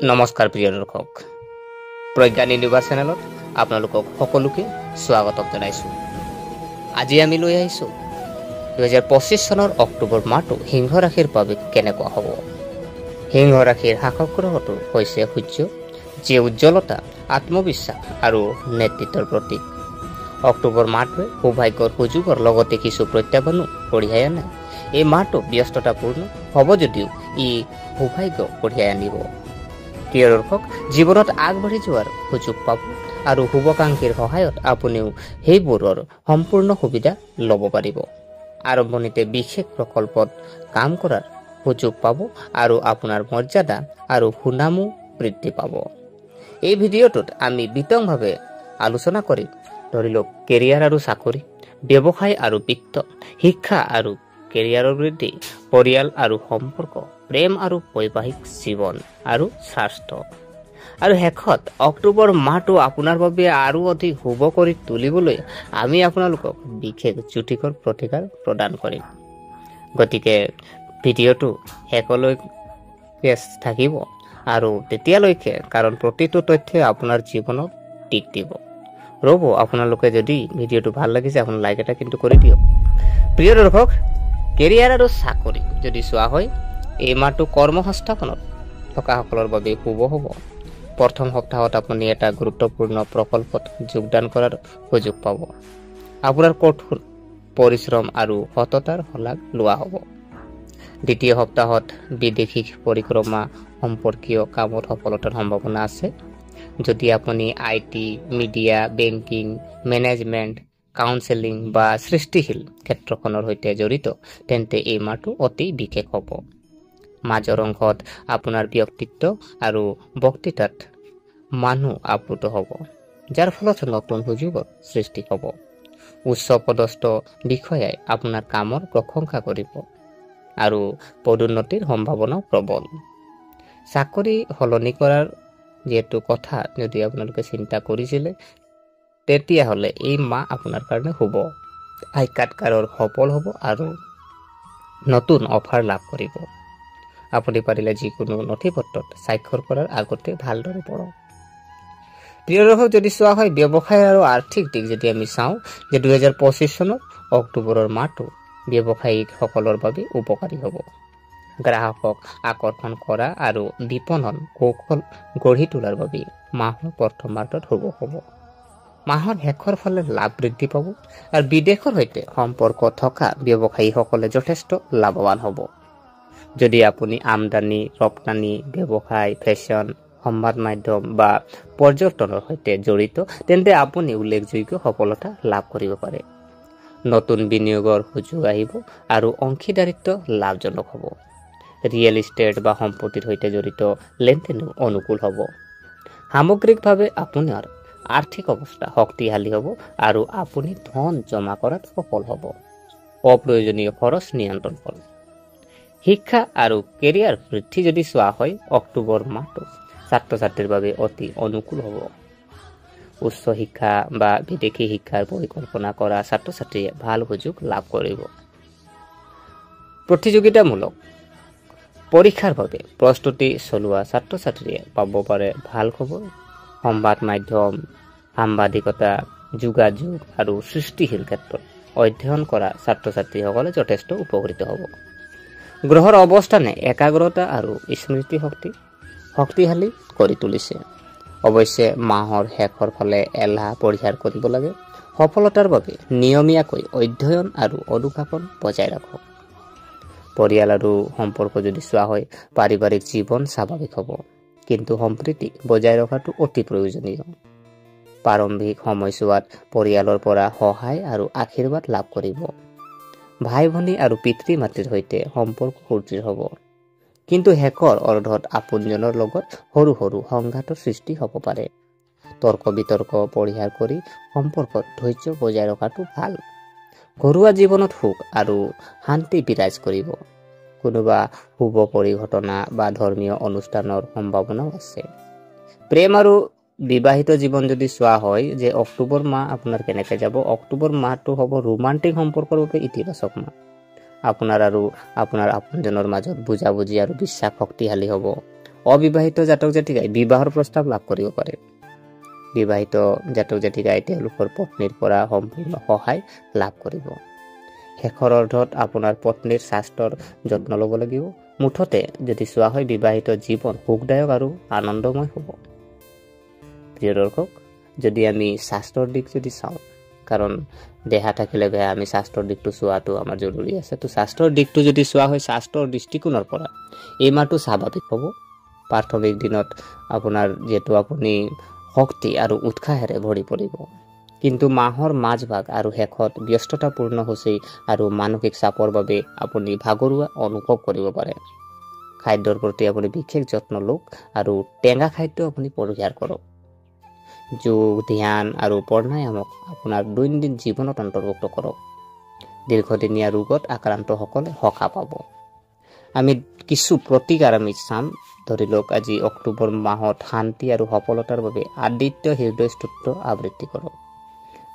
নমস্কাৰ প্ৰিয় দৰ্শক, প্ৰজ্ঞান ইউনিভাৰ্ছ চেনেলত আপোনালোকক সকলোকে স্বাগতম জনাইছোঁ। আজি আমি লৈ আহিছোঁ 2025 চনৰ অক্টোবৰ মাহটো সিংহ ৰাশিৰ বাবে কেনেকুৱা হ'ব। সিংহ ৰাশিৰ শাসক গ্ৰহটো হৈছে সূৰ্য, যি উজ্জ্বলতা, আত্মবিশ্বাস আৰু নেতৃত্বৰ প্ৰতীক। অক্টোবৰ মাহটোৱে সৌভাগ্যৰ সুযোগৰ লগতে কিছু প্ৰত্যাহ্বানো কঢ়িয়াই আনে। এই মাহটো ব্যস্ততাপূৰ্ণ হ'ব যদিও ই সৌভাগ্য কঢ়িয়াই আনিব। প্ৰিয় দৰ্শক, জীৱনত আগবাঢ়ি যোৱাৰ সুযোগ পাব আৰু শুভাকাংক্ষীৰ সহায়ত আপুনিও সেইবোৰৰ সম্পূৰ্ণ সুবিধা ল'ব পাৰিব। আৰম্ভণিতে বিশেষ প্ৰকল্পত কাম কৰাৰ সুযোগ পাব আৰু আপোনাৰ মৰ্যাদা আৰু সুনামো বৃদ্ধি পাব। এই ভিডিঅ'টোত আমি বিতংভাৱে আলোচনা কৰিম ধৰি লওক কেৰিয়াৰ আৰু চাকৰি, ব্যৱসায় আৰু বিত্ত, শিক্ষা আৰু কেৰিয়াৰৰ বৃদ্ধি, পৰিয়াল আৰু সম্পৰ্ক, প্ৰেম আৰু বৈবাহিক জীৱন আৰু স্বাস্থ্য। আৰু শেষত অক্টোবৰ মাহটো আপোনাৰ বাবে আৰু অধিক শুভ কৰি তুলিবলৈ আমি আপোনালোকক বিশেষ জ্যোতিষৰ প্ৰতিকাৰ প্ৰদান কৰিম। গতিকে ভিডিঅ'টো শেষলৈকে থাকিব আৰু তেতিয়ালৈকে, কাৰণ প্ৰতিটো তথ্যই আপোনাৰ জীৱনত দিশ দিব। ৰ'ব, আপোনালোকে যদি ভিডিঅ'টো ভাল লাগিছে আপোনাৰ লাইক এটা কিন্তু কৰি দিয়ক। প্ৰিয় দৰ্শক, কেৰিয়াৰ আৰু চাকৰি যদি চোৱা হয়, এই মাহটো কৰ্মসংস্থাপনত থকাসকলৰ বাবে শুভ হ'ব। প্ৰথম সপ্তাহত আপুনি এটা গুৰুত্বপূৰ্ণ প্ৰকল্পত যোগদান কৰাৰ সুযোগ পাব। আপোনাৰ কঠোৰ পৰিশ্ৰম আৰু সততাৰ শলাগ লোৱা হ'ব। দ্বিতীয় সপ্তাহত বিদেশী পৰিক্ৰমা সম্পৰ্কীয় কামত সফলতাৰ সম্ভাৱনা আছে। যদি আপুনি IT, media, banking, management, counselling বা সৃষ্টিশীল ক্ষেত্ৰখনৰ সৈতে জড়িত, তেন্তে এই মাহটো অতি বিশেষ হ'ব। মাজৰ অংশত আপোনাৰ ব্যক্তিত্ব আৰু বক্তৃতাত মানুহ আপ্লুত হ'ব, যাৰ ফলত নতুন সুযোগৰ সৃষ্টি হ'ব। উচ্চ পদস্থ বিষয়াই আপোনাৰ কামৰ প্ৰশংসা কৰিব আৰু পদোন্নতিৰ সম্ভাৱনাও প্ৰবল। চাকৰি সলনি কৰাৰ যিহেতু কথা যদি আপোনালোকে চিন্তা কৰিছিলে, তেতিয়াহ'লে এই মাহ আপোনাৰ কাৰণে শুভ। সাক্ষাৎকাৰৰ সফল হ'ব আৰু নতুন অফাৰ লাভ কৰিব। আপুনি পাৰিলে যিকোনো নথিপত্ৰত স্বাক্ষৰ কৰাৰ আগতে ভালদৰে পঢ়ক। প্ৰিয় দৰ্শক, যদি চোৱা হয় ব্যৱসায় আৰু আৰ্থিক দিশ যদি আমি চাওঁ, যে 2025 চনৰ অক্টোবৰৰ মাহটো ব্যৱসায়িকসকলৰ বাবে উপকাৰী হ'ব। গ্ৰাহকক আকৰ্ষণ কৰা আৰু বিপণন কৌশল গঢ়ি তোলাৰ বাবে মাহৰ প্ৰথমাৰ্ধত শুভ হ'ব। মাহৰ শেষৰ ফালে লাভ বৃদ্ধি পাব আৰু বিদেশৰ সৈতে সম্পৰ্ক থকা ব্যৱসায়ীসকলে যথেষ্ট লাভৱান হ'ব। যদি আপুনি আমদানি ৰপ্তানি, ব্যৱসায়, ফেশ্বন, সংবাদ মাধ্যম বা পৰ্যটনৰ সৈতে জড়িত, তেন্তে আপুনি উল্লেখযোগ্য সফলতা লাভ কৰিব পাৰে। নতুন বিনিয়োগৰ সুযোগ আহিব আৰু অংশীদাৰিত্ব লাভজনক হ'ব। ৰিয়েল ইষ্টেট বা সম্পত্তিৰ সৈতে জড়িত লেনদেনো অনুকূল হ'ব। সামগ্ৰিকভাৱে আপোনাৰ আৰ্থিক অৱস্থা শক্তিশালী হ'ব আৰু আপুনি ধন জমা কৰাত সফল হ'ব। অপ্ৰয়োজনীয় খৰচ নিয়ন্ত্ৰণ কৰক। শিক্ষা আৰু কেৰিয়াৰ বৃদ্ধি যদি চোৱা হয়, অক্টোবৰ মাহটো ছাত্ৰ ছাত্ৰীৰ বাবে অতি অনুকূল হ'ব। উচ্চ শিক্ষা বা বিদেশী শিক্ষাৰ পৰিকল্পনা কৰা ছাত্ৰ ছাত্ৰীয়ে ভাল সুযোগ লাভ কৰিব। প্ৰতিযোগিতামূলক পৰীক্ষাৰ বাবে প্ৰস্তুতি চলোৱা ছাত্ৰ ছাত্ৰীয়ে পাব পাৰে ভাল খবৰ। সংবাদ মাধ্যম, সাংবাদিকতা, যোগাযোগ আৰু সৃষ্টিশীল ক্ষেত্ৰত অধ্যয়ন কৰা ছাত্ৰ ছাত্ৰীসকলে যথেষ্ট উপকৃত হ'ব। গ্ৰহৰ অৱস্থানে একাগ্ৰতা আৰু স্মৃতি শক্তিশালী কৰি তুলিছে। অৱশ্যে মাহৰ শেষৰ ফালে এলাহ পৰিহাৰ কৰিব লাগে। সফলতাৰ বাবে নিয়মীয়াকৈ অধ্যয়ন আৰু অনুশাসন বজাই ৰাখক। পৰিয়াল আৰু সম্পৰ্ক যদি চোৱা হয়, পাৰিবাৰিক জীৱন স্বাভাৱিক হ'ব, কিন্তু সম্প্ৰীতি বজাই ৰখাটো অতি প্ৰয়োজনীয়। প্ৰাৰম্ভিক সময়ছোৱাত পৰিয়ালৰ পৰা সহায় আৰু আশীৰ্বাদ লাভ কৰিব। ভাই ভনী আৰু পিতৃ মাতৃৰ সৈতে সম্পৰ্ক সুদৃঢ় হ'ব, কিন্তু শেষৰ অৰ্ধত আপোনজনৰ লগত সৰু সৰু সংঘাতৰ সৃষ্টি হ'ব পাৰে। তৰ্ক বিতৰ্ক পৰিহাৰ কৰি সম্পৰ্কত ধৈৰ্য বজাই ৰখাটো ভাল। ঘৰুৱা জীৱনত সুখ আৰু শান্তি বিৰাজ কৰিব। কোনোবা শুভ পৰিঘটনা বা ধৰ্মীয় অনুষ্ঠানৰ সম্ভাৱনাও আছে। প্ৰেম আৰু বিবাহিত জীৱন যদি চোৱা হয়, যে অক্টোবৰ মাহ আপোনাৰ কেনেকৈ যাব, অক্টোবৰ মাহটো হ'ব ৰোমান্টিক সম্পৰ্কৰ বাবে ইতিবাচক মাহ। আপোনাৰ আৰু আপোনাৰ আপোনজনৰ মাজত বুজাবুজি আৰু বিশ্বাস শক্তিশালী হ'ব। অবিবাহিত জাতক জাতিকাই বিবাহৰ প্ৰস্তাৱ লাভ কৰিব পাৰে। বিবাহিত জাতক জাতিকাই তেওঁলোকৰ পত্নীৰ পৰা সম্পূৰ্ণ সহায় লাভ কৰিব। শেষৰ অৰ্ধত আপোনাৰ পত্নীৰ স্বাস্থ্যৰ যত্ন ল'ব লাগিব। মুঠতে যদি চোৱা হয় বিবাহিত জীৱন সুখদায়ক আৰু আনন্দময় হ'ব। প্ৰিয় দৰ্শক, যদি আমি স্বাস্থ্যৰ দিশ যদি চাওঁ, কাৰণ দেহা থাকিলে বেয়া, আমি স্বাস্থ্যৰ দিশটো চোৱাটো আমাৰ জৰুৰী আছে। তো স্বাস্থ্যৰ দিশটো যদি চোৱা হয় স্বাস্থ্যৰ দৃষ্টিকোণৰ পৰা এই মাহটো স্বাভাৱিক হ'ব। প্ৰাথমিক দিনত আপোনাৰ যিহেতু আপুনি শক্তি আৰু উৎসাহেৰে ভৰি পৰিব, কিন্তু মাহৰ মাজভাগ আৰু শেষত ব্যস্ততাপূৰ্ণ সূচী আৰু মানসিক চাপৰ বাবে আপুনি ভাগৰুৱা অনুভৱ কৰিব পাৰে। খাদ্যৰ প্ৰতি আপুনি বিশেষ যত্ন লওক আৰু টেঙা খাদ্য আপুনি পৰিহাৰ কৰক। যোগ, ধ্যান আৰু প্ৰাণায়ামক আপোনাৰ দৈনন্দিন জীৱনত অন্তৰ্ভুক্ত কৰক। দীৰ্ঘদিনীয়া ৰোগত আক্ৰান্তসকলে সকাহ পাব। আমি কিছু প্ৰতিকাৰ আমি চাম। ধৰি লওক আজি অক্টোবৰ মাহত শান্তি আৰু সফলতাৰ বাবে আদিত্য হৃদয় স্তোত্ৰ আবৃত্তি কৰক।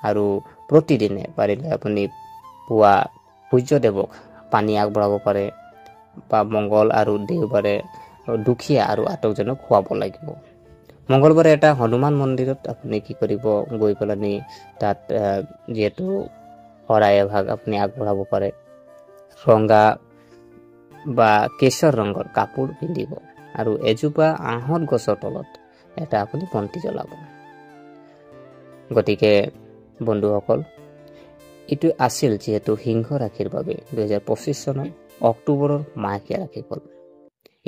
আৰু প্ৰতিদিনে পাৰিলে আপুনি পুৱা সূৰ্যদেৱক পানী আগবঢ়াব পাৰে, বা মংগল আৰু দেওবাৰে দুখীয়া আৰু আটকজনক খুৱাব লাগিব। মংগলবাৰে এটা হনুমান মন্দিৰত আপুনি কি কৰিব, গৈ পেলাই তাত যিহেতু শৰাই এভাগ আপুনি আগবঢ়াব পাৰে। ৰঙা বা কেশৰ ৰঙৰ কাপোৰ পিন্ধিব আৰু এজোপা আহঁত গছৰ তলত এটা আপুনি বন্তি জ্বলাব। গতিকে বন্ধুসকল, এইটো আছিল যিহেতু সিংহ ৰাশিৰ বাবে 2025 চনৰ অক্টোবৰৰ মাহেকীয়া ৰাশিফল।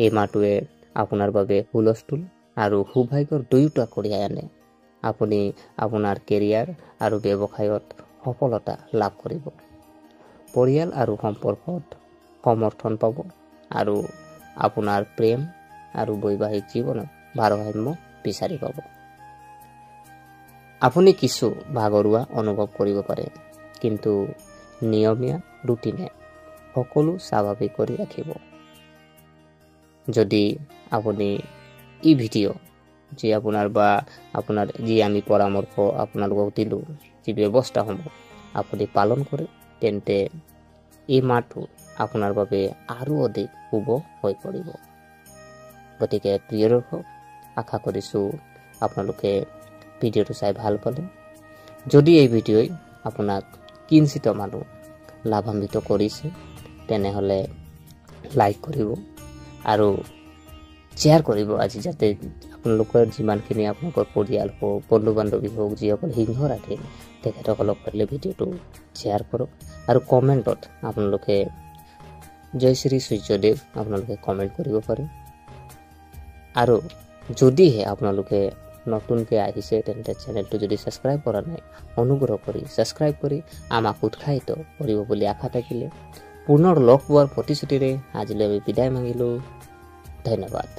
এই মাহটোৱে আপোনাৰ বাবে হুলস্থুল আৰু সৌভাগ্যৰ দুয়োটা কঢ়িয়াই আনে। আপুনি আপোনাৰ কেৰিয়াৰ আৰু ব্যৱসায়ত সফলতা লাভ কৰিব। পৰিয়াল আৰু সম্পৰ্কত সমৰ্থন পাব আৰু আপোনাৰ প্ৰেম আৰু বৈবাহিক জীৱনত ভাৰসাম্য বিচাৰি পাব। আপুনি কিছু ভাগৰুৱা অনুভৱ কৰিব পাৰে, কিন্তু নিয়মীয়া ৰুটিনে সকলো স্বাভাৱিক কৰি ৰাখিব। যদি আপুনি এই ভিডিঅ' যি আপোনাৰ যি আমি পৰামৰ্শ আপোনালোকক দিলোঁ, যি ব্যৱস্থাসমূহ আপুনি পালন কৰে, তেন্তে এই মাহটো আপোনাৰ বাবে আৰু অধিক শুভ হৈ পৰিব। গতিকে প্ৰিয় দৰ্শক, আশা কৰিছোঁ আপোনালোকে ভিডিঅ'টো চাই ভাল পালে। যদি এই ভিডিঅ'ই আপোনাক কিঞ্চিত মানুহ লাভান্বিত কৰিছে, তেনেহ'লে লাইক কৰিব আৰু শ্বেয়াৰ কৰিব আজি, যাতে আপোনালোকৰ যিমানখিনি আপোনালোকৰ পৰিয়াল হওক, বন্ধু বান্ধৱী হওক, যিসকল সিংহ ৰাখে তেখেতসকলক পাৰিলে ভিডিঅ'টো শ্বেয়াৰ কৰক। আৰু কমেণ্টত আপোনালোকে জয় শ্ৰী সূৰ্যদেৱ আপোনালোকে কমেণ্ট কৰিব পাৰে। আৰু যদিহে আপোনালোকে নতুনকৈ আহিছে, তেন্তে চেনেলটো যদি ছাবস্ক্ৰাইব কৰা নাই, অনুগ্ৰহ কৰি ছাবস্ক্ৰাইব কৰি আমাক উৎসাহিত কৰিব বুলি আশা থাকিলে পুনৰ লগ পোৱাৰ প্ৰতিশ্ৰুতিৰে আজিলৈ আমি বিদায় মাগিলোঁ। ধন্যবাদ।